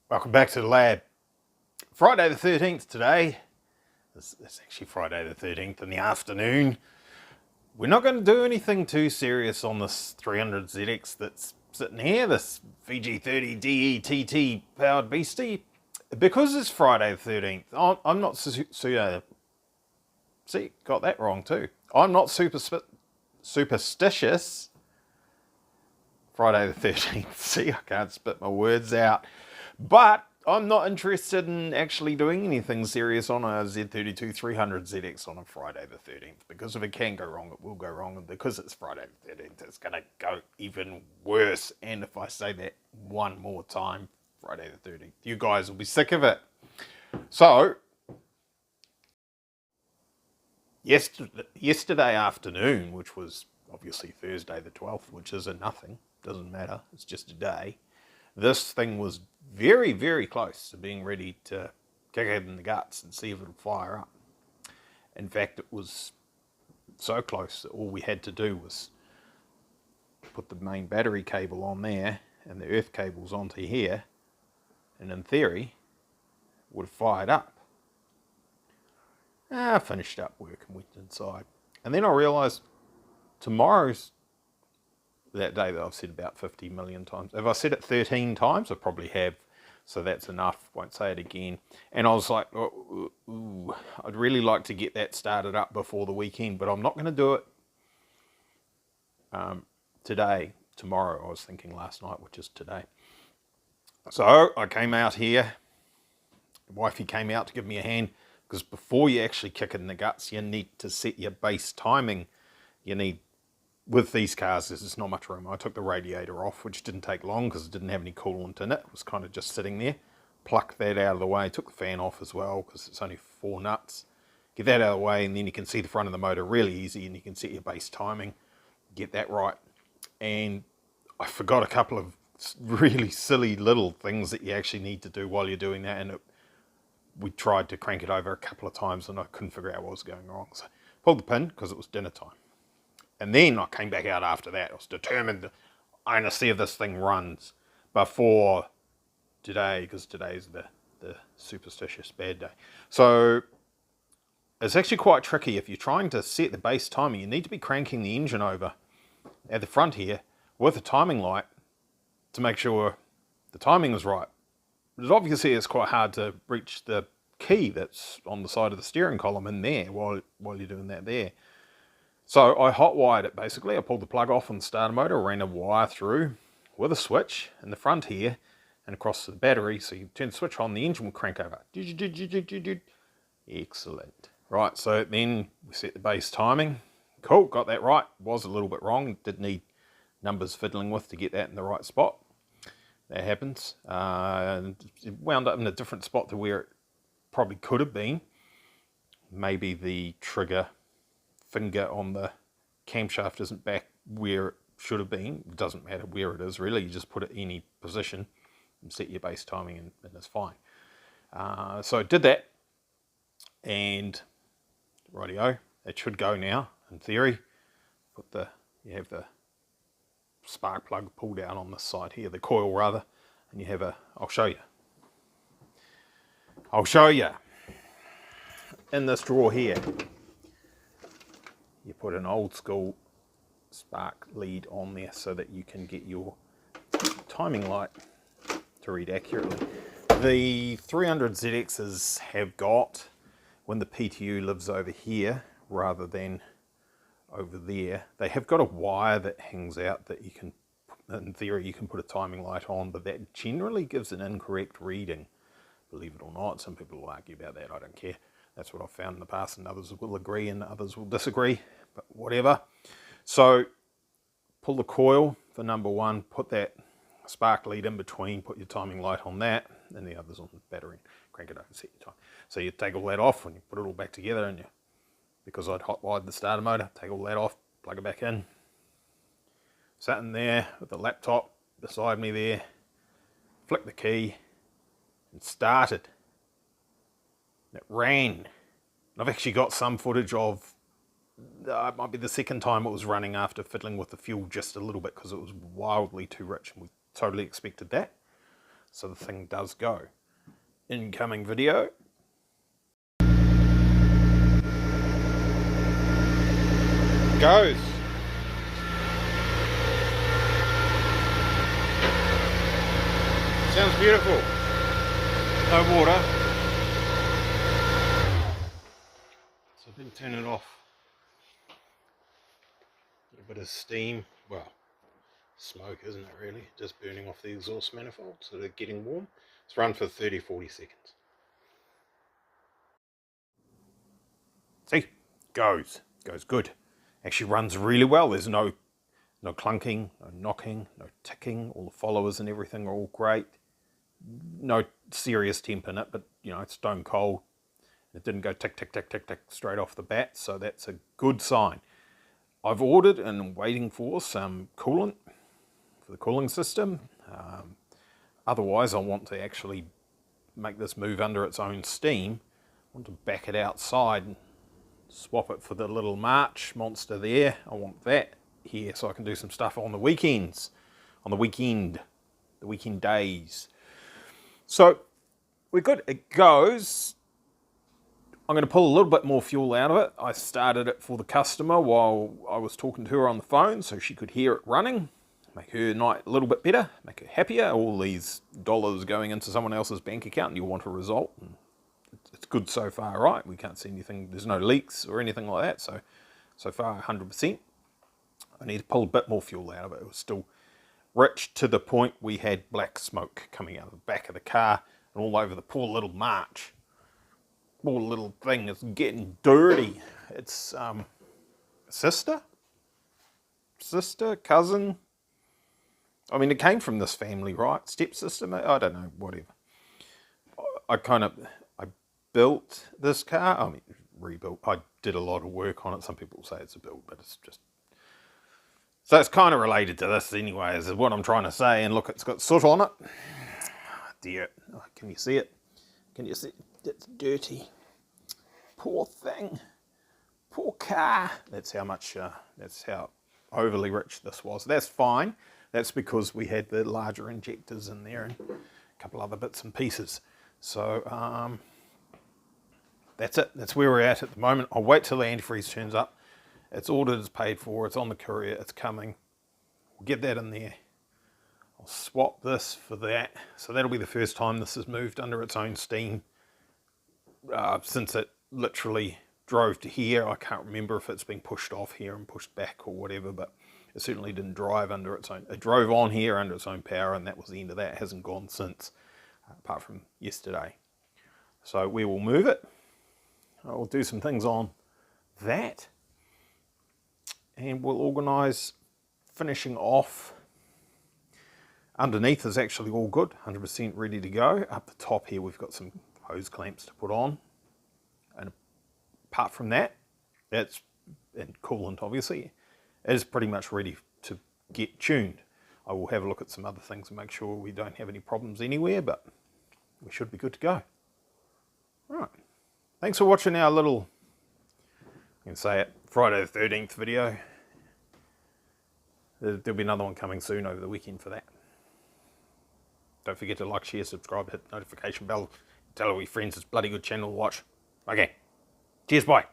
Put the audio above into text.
Welcome back to the lab. Friday the 13th today. It's actually Friday the 13th in the afternoon. We're not going to do anything too serious on this 300ZX that's sitting here, this VG30 DETT powered beastie. Because it's Friday the 13th, I'm not see, got that wrong too. I'm not superstitious. Friday the 13th. See, I can't spit my words out. But I'm not interested in actually doing anything serious on a Z32 300ZX on a Friday the 13th. Because if it can go wrong, it will go wrong. And because it's Friday the 13th, it's going to go even worse. And if I say that one more time, Friday the 13th, you guys will be sick of it. So, yesterday afternoon, which was obviously Thursday the 12th, which is a nothing, doesn't matter, it's just a day, this thing was very, very close to being ready to kick it in the guts and see if it'll fire up. In fact, it was so close that all we had to do was put the main battery cable on there and the earth cables onto here, and in theory, it would have fired up. I finished up work and went inside. And then I realised tomorrow's that day that I've said about 50 million times. If I said it 13 times, I probably have. So that's enough. Won't say it again. And I was like, ooh, I'd really like to get that started up before the weekend, but I'm not going to do it today. Tomorrow, I was thinking last night, which is today. So I came out here. Wifey came out to give me a hand, because before you actually kick it in the guts, you need to set your base timing. You need, with these cars, there's not much room. I took the radiator off, which didn't take long because it didn't have any coolant in it. It was kind of just sitting there. Plucked that out of the way. Took the fan off as well because it's only 4 nuts. Get that out of the way, and then you can see the front of the motor really easy, and you can set your base timing. Get that right. And I forgot a couple of really silly little things that you actually need to do while you're doing that, and we tried to crank it over a couple of times and I couldn't figure out what was going wrong. So I pulled the pin because it was dinner time. And then I came back out after that. I was determined that I'm going to see if this thing runs before today, because today's the superstitious bad day. So it's actually quite tricky. If you're trying to set the base timing, you need to be cranking the engine over at the front here with a timing light to make sure the timing is right. But obviously it's quite hard to reach the key that's on the side of the steering column in there while you're doing that there. So I hot wired it basically. I pulled the plug off on the starter motor, ran a wire through with a switch in the front here and across to the battery. So you turn the switch on, the engine will crank over. Excellent. Right, so then we set the base timing. Cool, got that right. Was a little bit wrong. Did need numbers fiddling with to get that in the right spot. That happens. It wound up in a different spot to where it probably could have been. Maybe the trigger finger on the camshaft isn't back where it should have been. It doesn't matter where it is really. You just put it in any position and set your base timing and it's fine. So I did that, and rightio, it should go now in theory. You have the spark plug pulled out on this side here, the coil rather, and you have I'll show you in this drawer here. You put an old school spark lead on there so that you can get your timing light to read accurately. The 300ZXs have got, when the PTU lives over here rather than over there, they have got a wire that hangs out that you can, in theory, you can put a timing light on, but that generally gives an incorrect reading, believe it or not. Some people will argue about that, I don't care. That's what I've found in the past, and others will agree and others will disagree, but whatever. So pull the coil for number 1, put that spark lead in between, put your timing light on that, and the others on the battery, crank it over and set your time. So you take all that off and you put it all back together, and because I'd hot wired the starter motor, take all that off, plug it back in. Sat in there with the laptop beside me there, flicked the key and started. And it ran. And I've actually got some footage of, it might be the second time it was running after fiddling with the fuel just a little bit because it was wildly too rich and we totally expected that. so the thing does go. Incoming video. Goes. Sounds beautiful. No water. So I didn't turn it off. A little bit of steam. Well, smoke, isn't it really? Just burning off the exhaust manifold, so they're getting warm. It's run for 30-40 seconds. See? Goes good. Actually runs really well. There's no clunking, no knocking, no ticking. All the followers and everything are all great. No serious temp in it, but you know, it's stone cold. It didn't go tick, tick, tick, tick, tick straight off the bat, so that's a good sign. I've ordered and I'm waiting for some coolant for the cooling system. Otherwise, I want to actually make this move under its own steam. I want to back it outside and swap it for the little March monster there. I want that here so I can do some stuff on the weekends, on the weekend days. So we're good. It goes. I'm going to pull a little bit more fuel out of it. I started it for the customer while I was talking to her on the phone so she could hear it running, make her night a little bit better, make her happier. All these dollars going into someone else's bank account and you want a result. And it's good so far, right? We can't see anything. There's no leaks or anything like that. So far, 100%. I need to pull a bit more fuel out of it. It was still rich to the point we had black smoke coming out of the back of the car and all over the poor little March. Poor little thing is getting dirty. It's sister, cousin. I mean, it came from this family, right? Stepsister, I don't know, whatever. I built this car. I mean, rebuilt. I did a lot of work on it. Some people say it's a build, but it's just... So it's kind of related to this anyway, is what I'm trying to say. And look, it's got soot on it. Dear, oh, can you see it? Can you see it? It's dirty. Poor thing. Poor car. That's how overly rich this was. That's fine. That's because we had the larger injectors in there and a couple other bits and pieces. So that's it. That's where we're at the moment. I'll wait till the antifreeze turns up. It's ordered, it's paid for, it's on the courier, it's coming. We'll get that in there. I'll swap this for that. So that'll be the first time this has moved under its own steam since it literally drove to here. I can't remember if it's been pushed off here and pushed back or whatever, but it certainly didn't drive under its own. It drove on here under its own power, and that was the end of that. It hasn't gone since, apart from yesterday. So we will move it. I'll do some things on that, and we'll organise finishing off. Underneath is actually all good, 100% ready to go. Up the top here we've got some hose clamps to put on, and apart from that, and coolant obviously, it is pretty much ready to get tuned. I will have a look at some other things and make sure we don't have any problems anywhere, but we should be good to go. Right, thanks for watching our little, I can say it, Friday the 13th video. There'll be another one coming soon over the weekend for that. Don't forget to like, share, subscribe, hit the notification bell, tell all your friends it's a bloody good channel to watch. Okay, cheers, bye.